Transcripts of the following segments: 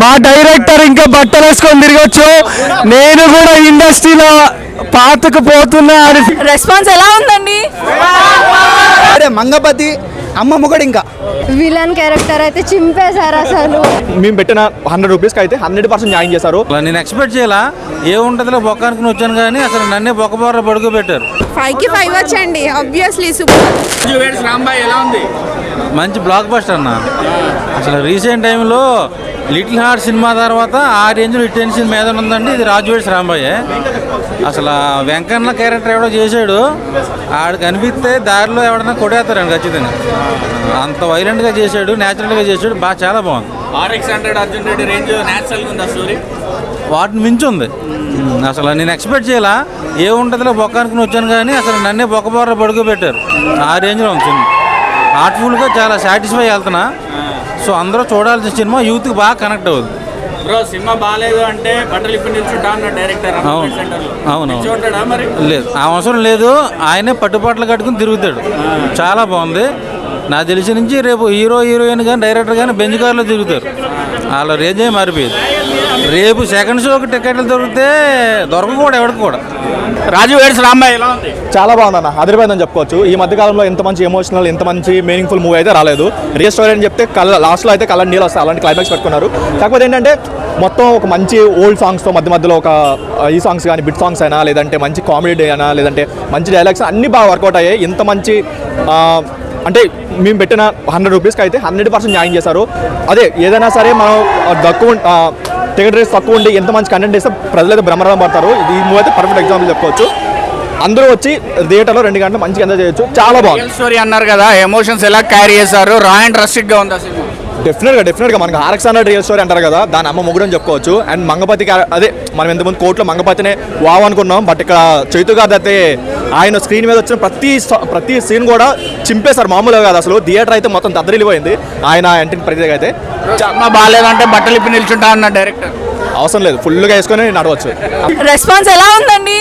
మా డైరెక్టర్ ఇంకా బట్టలు వేసుకొని తిరగచ్చు. నేను కూడా ఇండస్ట్రీలో పాతుకుపోతున్నా. రెస్పాన్స్ ఎలా ఉందండి? మంగపతి అమ్మ మొగడు ఇంకా విలన్ క్యారెక్టర్ అయితే చింపేశారు అసలు. మేము పెట్టిన 100 రూపీస్కి అయితే 100% న్యాయం చేశారు. నేను ఎక్స్పెక్ట్ చేయాలా ఏముంటుందో బొక్క అనుకుని వచ్చాను కానీ అసలు నన్నే బొక్కబోర్ర పడుకోబెట్టారు. 5కి 5 వచ్చండి ఆబ్వియస్లీ సూపర్. మంచి బ్లాక్ బస్టర్ అన్న. అసలు రీసెంట్ టైంలో లిటిల్ హార్ట్ సినిమా తర్వాత ఆ రేంజ్లో టెన్షన్ మీద ఉందండి. ఇది రాజువేడ్స్ రాంబాయే. అసలు వెంకన్న క్యారెక్టర్ ఎవడో చేశాడు, ఆడు కనిపిస్తే దారిలో ఎవడన్నా కొట్టేస్తారండి ఖచ్చితంగా. అంత వైలెంట్గా చేశాడు, న్యాచురల్గా చేశాడు. చాలా బాగుంది. వాటిని మించి ఉంది. అసలు నేను ఎక్స్పెక్ట్ చేయాలా ఏముంటుందో బొక్క అనుకుని వచ్చాను కానీ అసలు నన్నే బొక్కబోర్ర పడుకోబెట్టారు. ఆ రేంజ్లో ఉంది సినిమా. హార్ట్ఫుల్గా చాలా సాటిస్ఫై వెళ్తున్నా. సో అందరూ చూడాల్సిన సినిమా, యూత్కి బాగా కనెక్ట్ అవుతుంది. సినిమా బాగాలేదు అంటే బట్టలు ఇప్పటి నిల్చుంటా అన్న డైరెక్టర్. అవును లేదు, ఆ అవసరం లేదు. ఆయనే పట్టుపాట్లు కట్టుకుని తిరుగుతాడు. చాలా బాగుంది. నాకు తెలిసి నుంచి రేపు హీరో హీరోయిన్ కానీ డైరెక్టర్ కానీ బెంచ్ కార్లో తిరుగుతారు. వాళ్ళ రేంజే మారిపోయింది. రేపు సెకండ్ షోకి టికెట్లు దొరికితే దొరకదు కూడా ఎవరికి కూడా. రాజువేడ్స్ రాంబాయ్ ఎలా ఉంది? చాలా బాగుందన్న, అదిరిపోయిందని చెప్పుకోవచ్చు. ఈ మధ్యకాలంలో ఎంత మంచి ఎమోషనల్, ఎంత మంచి మీనింగ్ఫుల్ మూవీ అయితే రాలేదు. రియల్ స్టోరీ అని చెప్తే లాస్ట్లో అయితే కళ్ళ నీళ్ళు వస్తాయి, అలాంటి క్లైమాక్స్ పెట్టుకున్నారు. కాకపోతే ఏంటంటే మొత్తం ఒక మంచి ఓల్డ్ సాంగ్స్తో మధ్యలో ఒక ఈ సాంగ్స్ కానీ బిట్ సాంగ్స్ అయినా, లేదంటే మంచి కామెడీ అయినా, లేదంటే మంచి డైలాగ్స్ అన్నీ బాగా వర్కౌట్ అయ్యాయి. ఇంత మంచి అంటే మేము పెట్టిన 100 రూపీస్కి అయితే 100% న్యాయం చేశారు. అదే ఏదైనా సరే మనం టికెట్ రేస్ తక్కువ ఉండి ఎంత మంచి కంటెంట్ ఇస్తే ప్రజలైతే బ్రహ్మరథం పడతారు. ఈ మూవీ అయితే పర్ఫెక్ట్ ఎగ్జాంపుల్ చెప్పుకోవచ్చు. అందరూ వచ్చి థియేటర్లో 2 గంటలు మంచిగా ఎంజాయ్ చేయొచ్చు. చాలా బాగుంది. స్టోరీ అన్నారు కదా, ఎమోషన్స్ ఎలా క్యారీ చేశారు? రా అండ్ రస్టిక్గా ఉంది సినిమా. డెఫినెట్గా మనకి ఆర్ఎక్స్ అన్న రియల్ స్టోరీ అంటారు కదా, దాని అమ్మ మొగుడు అని చెప్పుకోవచ్చు. అండ్ మంగపతి అదే మనం ఎంతమంది కోర్టులో మంగపతినే వావ్ అనుకున్నాం. బట్ ఇక్కడ చైతు గారు అయితే ఆయన స్క్రీన్ మీద వచ్చిన ప్రతి సీన్ కూడా చింపేశారు. మామూలుగా కాదు అసలు. థియేటర్ అయితే మొత్తం దద్దరిల్లిపోయింది ఆయన ఎంట్రీ ప్రతిగా అయితే. సినిమా బాగాలేదంటే బట్టలు ఇప్పి నిల్చుంటా అన్న డైరెక్టర్. అవసరం లేదు, ఫుల్గా వేసుకొని నడవచ్చు. రెస్పాన్స్ ఎలా ఉందండి?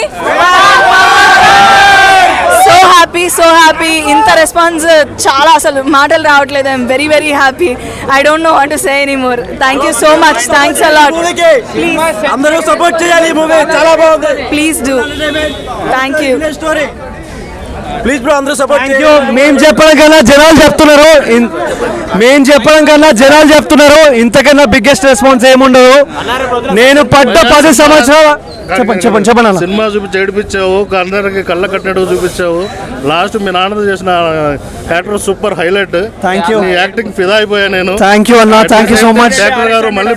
So happy. ఇంత రెస్పాన్స్ చాలా, అసలు మాటలు రావట్లేదు. I'm very very happy. I don't know what to say anymore. Thank you so much. Thanks a lot. అందరూ సపోర్ట్ చేయాలి. ఈ మూవీ చాలా బాగుంది. Please do. Thank you. Please bro, అందరూ సపోర్ట్ చేయండి. మేము చెప్పడం కన్నా జనాలు చెప్తున్నారు. ఇంతకన్నా బిగ్గెస్ట్ రెస్పాన్స్ ఏముండదు. నేను పడ్డ 10 సంవత్సరాలు చెప్పండి సినిమా చూపించి ఏడిపించావు, అందరికి కళ్ళ కట్టినట్టు చూపించావు. లాస్ట్ మీ నాన్న చేసిన character super highlight. Thank you. Acting ఫిదా అయిపోయా నేను. థ్యాంక్ యూ అన్న, thank you so much. Director గారు మళ్ళీ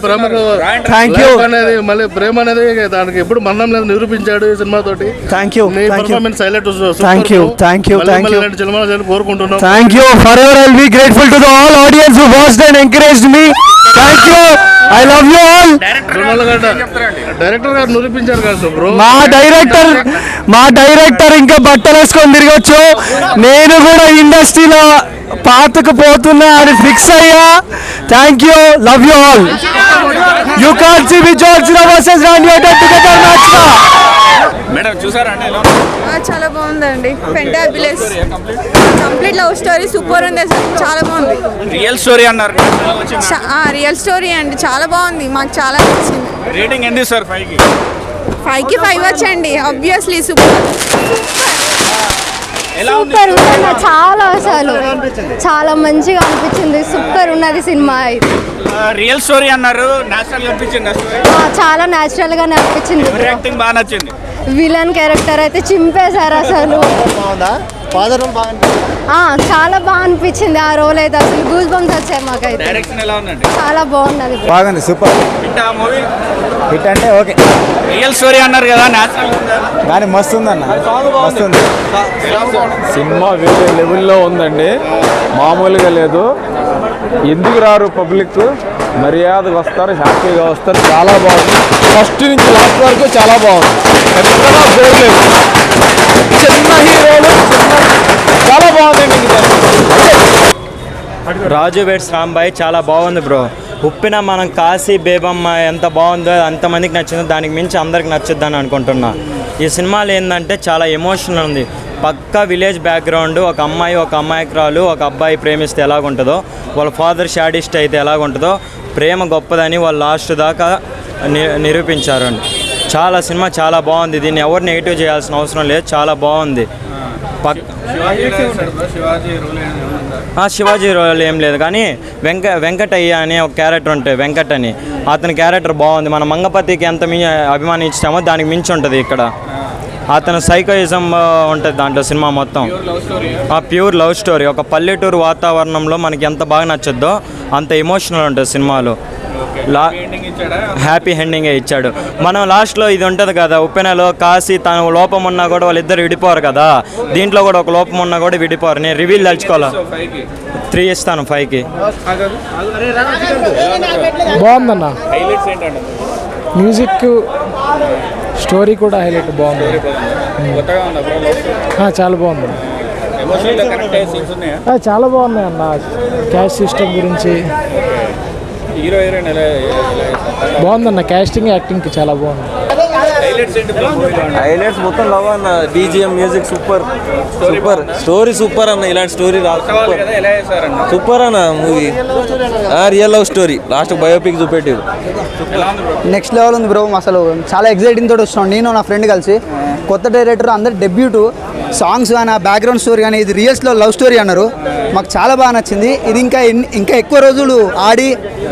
థ్యాంక్ యూ అనేది మళ్ళీ ప్రేమ అనేది దానికి ఎప్పుడు మందం లేదు నిరూపించాడు ఈ సినిమా తోటి. Thank you. Performance highlight. Thank you cinema కోరుకుంటున్నాం. Thank you. Forever I will be grateful to the all audience who watched and encouraged me. Thank you. I love you all. Director గారు నిరూపించారు కదా bro. మా director ఇంకా బట్టలు వేసుకొని తిరగచ్చు. నేను కూడా ఇండస్ట్రీలో పాతుకుపోతున్నా అని ఫిక్స్ అయ్యా. Thank you. Love you all. You can see V George versus రాండియేటర్ టుగెదర్ మ్యాచ్. మేడం చూసారా? చాలా బాగుందండి. Fantabulous complete love story super ఉంది అసలు. చాలా బాగుంది. రియల్ స్టోరీ అన్నారు. రియల్ స్టోరీ అండి, చాలా బాగుంది. మాకు చాలా నచ్చింది. రేటింగ్ ఎంత సార్? 5కి 5 వచ్చండి ఆబ్వియస్లీ. సూపర్ సూపర్ ఉన్నది. చాలా అసలు చాలా మంచిగా అనిపించింది. సూపర్ ఉన్నది సినిమా. రియల్ స్టోరీ అన్నారు, నేచురల్ అనిపించింది. చాలా న్యాచురల్ గానే అనిపించింది. యాక్టింగ్ బాగా నచ్చింది. విలన్ క్యారెక్టర్ అయితే చింపేశారు అసలు. చాలా బాగా అనిపించింది ఆ రోల్ అయితే. అసలు గూస్ బంప్స్ వచ్చాయి మాకైతే. డైరెక్షన్ ఎలా ఉందండి? చాలా బాగున్నది. బాగుంది. సూపర్ మూవీ హిట్ అంటే ఓకే. రియల్ స్టోరీ అన్నారు కదా, నేచురల్ కానీ మస్తు ఉందన్న, మస్తు ఉంది. సినిమా వేరే లెవెల్లో ఉందండి, మామూలుగా లేదు. ఎందుకు రారు పబ్లిక్? మర్యాదగా వస్తారు, హ్యాపీగా వస్తారు. చాలా బాగుంది. ఫస్ట్ నుంచి లాస్ట్ వరకు చాలా బాగుంది. ఎక్కడా బోర్ లేదు. చిన్న హీరోలు చాలా బాగుందండి. రాజువేడ్స్ రాంబాయ్ చాలా బాగుంది బ్రో. ఉప్పిన మనం కాశీ బేబమ్మ ఎంత బాగుందో అంతమందికి నచ్చిందో దానికి మించి అందరికి నచ్చుద్దని అనుకుంటున్నా. ఈ సినిమాలో ఏంటంటే చాలా ఎమోషనల్ ఉంది. పక్కా విలేజ్ బ్యాక్గ్రౌండ్. ఒక అమ్మాయి ఒక అమ్మాయికురాలు ఒక అబ్బాయి ప్రేమిస్తే ఎలాగుంటుందో, వాళ్ళ ఫాదర్ షాడిస్ట్ అయితే ఎలాగుంటుందో, ప్రేమ గొప్పదని వాళ్ళు లాస్ట్ దాకా నిరూపించారండి. సినిమా చాలా బాగుంది. దీన్ని ఎవరు నెగిటివ్ చేయాల్సిన అవసరం లేదు, చాలా బాగుంది. శివాజీ రోల్ ఏం లేదు, కానీ వెంకటయ్య అనే ఒక క్యారెక్టర్ ఉంటుంది, వెంకట్ అని. అతని క్యారెక్టర్ బాగుంది. మన మంగపతికి ఎంత అభిమానించామో దానికి మించి ఉంటుంది ఇక్కడ. అతను సైకోయిజం ఉంటుంది దాంట్లో సినిమా మొత్తం. Pure love story. ఒక పల్లెటూరు వాతావరణంలో మనకి ఎంత బాగా నచ్చద్దో అంత ఎమోషనల్ ఉంటుంది సినిమాలో. హ్యాపీ ఎండింగే ఇచ్చాడు. మనం లాస్ట్లో ఇది ఉంటుంది కదా, ఉప్పెనలో కాశీ తను లోపం ఉన్నా కూడా వాళ్ళిద్దరు విడిపోరు కదా, దీంట్లో కూడా ఒక లోపం ఉన్నా కూడా విడిపోరు. నేను రివీల్ తలుచుకోవాలా, 3 ఇస్తాను 5కి. బాగుందన్న, మ్యూజిక్ స్టోరీ కూడా హైలైట్ బాగుంది. చాలా బాగుంది, చాలా బాగున్నాయి అన్న. క్యాష్ సిస్టమ్ గురించి బాగుందన్న. క్యాస్టింగ్ యాక్టింగ్కి చాలా బాగుంది. హైలైట్స్ మొత్తం లవ్ అన్న. BGM, music super super, story super అన్న. ఇలాంటి స్టోరీ సూపర్ అన్న. Movie real love story, last biopic చూపెట్టారు. నెక్స్ట్ లెవెల్ ఉంది బ్రో. అసలు చాలా ఎక్సైటింగ్ తోటి వస్తున్నాం. నేను నా ఫ్రెండ్ కలిసి, కొత్త డైరెక్టర్, అందరు డెబ్యూటు. సాంగ్స్ కానీ ఆ బ్యాక్గ్రౌండ్ స్టోరీ కానీ ఇది రియల్స్లో లవ్ స్టోరీ అన్నారు. మాకు చాలా బాగా నచ్చింది. ఇది ఇంకా ఎక్కువ రోజులు ఆడి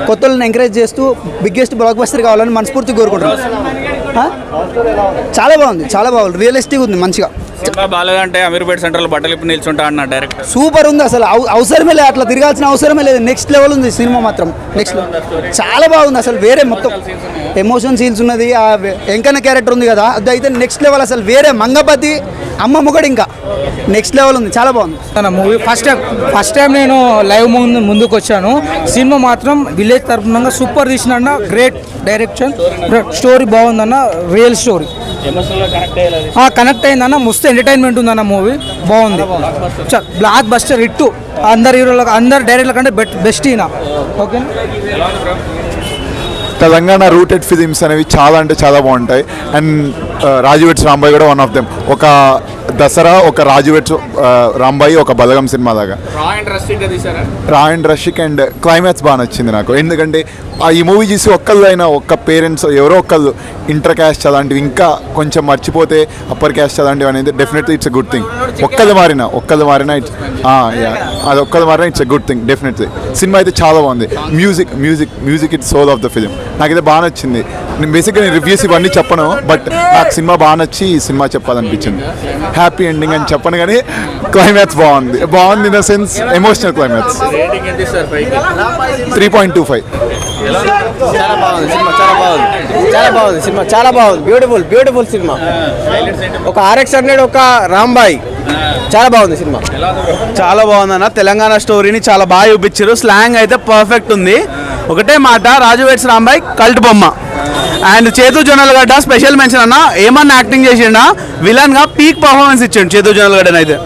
కొత్త వాళ్ళని ఎంకరేజ్ చేస్తూ బిగ్గెస్ట్ బ్లాక్ బస్టర్ కావాలని మనస్ఫూర్తిగా కోరుకుంటున్నాం. చాలా బాగుంది, చాలా బాగుంది, రియలిస్టిక్ ఉంది మంచిగా. బాగాలేదంటే అమీర్పేట సెంటర్లో బట్టలు ఇప్పుడు నిల్చుంటా అన్న డైరెక్ట్. సూపర్ ఉంది అసలు. అవసరమే లేదు, అట్లా తిరగాల్సిన అవసరమే లేదు. నెక్స్ట్ లెవెల్ ఉంది సినిమా మాత్రం. నెక్స్ట్ చాలా బాగుంది అసలు. వేరే మొత్తం ఎమోషన్ సీన్స్ ఉన్నది. ఆ వెంకన్న క్యారెక్టర్ ఉంది కదా, అది అయితే నెక్స్ట్ లెవెల్ అసలు. వేరే మంగపతి అమ్మమ్మ కూడా ఇంకా నెక్స్ట్ లెవెల్ ఉంది, చాలా బాగుంది. మూవీ ఫస్ట్ టైం నేను లైవ్ ముందుకు వచ్చాను. సినిమా మాత్రం విలేజ్ తరపున సూపర్ తీసిన, గ్రేట్ డైరెక్షన్, స్టోరీ బాగుందన్న, రియల్ స్టోరీ. కనెక్ట్ అయిందన్న, మస్తు ఎంటర్టైన్మెంట్ ఉందన్న. మూవీ బాగుంది, బ్లాక్ బస్టర్ హిట్. అందరు హీరోలకు, అందరు డైరెక్టర్ల కంటే బెస్ట్ ఈయన. ఓకే. తెలంగాణ రూటెడ్ ఫిలిమ్స్ అనేవి చాలా అంటే చాలా బాగుంటాయి. అండ్ రాజు వెడ్స్ రాంబాయి కూడా వన్ ఆఫ్ దెమ్. ఒక దసరా, ఒక రాజు వెడ్స్ రాంబాయి, ఒక బలగం సినిమా లాగా. రా అండ్ రషిక్ అండ్ క్లైమాక్స్ బాగా నచ్చింది నాకు. ఎందుకంటే ఈ మూవీ చూసి ఒక్క పేరెంట్స్ ఎవరో ఒకళ్ళు ఇంటర్ క్యాస్ట్ అలాంటివి ఇంకా కొంచెం మర్చిపోతే అప్పర్ క్యాస్ట్ అలాంటివి అనేది definitely it's a good thing. ఒక్కళ్ళు మారినా అది ఒక్కళ్ళు మారినా it's a good thing definitely. Cinema అయితే చాలా బాగుంది. Music it's soul of the film. నాకైతే బాగా నచ్చింది. నేను బేసిక్గా రివ్యూస్ ఇవన్నీ చెప్పను, బట్ నాకు సినిమా బాగా నచ్చి ఈ సినిమా చెప్పాలనిపించింది. హ్యాపీ ఎండింగ్ అని చెప్పను, కానీ క్లైమాక్స్ బాగుంది in the sense emotional climax. 3.25. చాలా బాగుంది సినిమా, చాలా బాగుంది. Beautiful cinema. ఒక RX-100, ఒక రాంబాయి, చాలా బాగుంది సినిమా. చాలా బాగుందన్న. తెలంగాణ స్టోరీని చాలా బాగా చూపించారు. స్లాంగ్ అయితే పర్ఫెక్ట్ ఉంది. ఒకటే మాట, రాజు వెడ్స్ రాంబాయి కల్ట్ బొమ్మ. అండ్ చేతు జొన్నలగడ్డ స్పెషల్ మెన్షన్ అన్న. ఏమన్నా యాక్టింగ్ చేసిండా, విలన్ గా పీక్ పర్ఫార్మెన్స్ ఇచ్చాడు చేతు జొన్నలగడ్డని. అయితే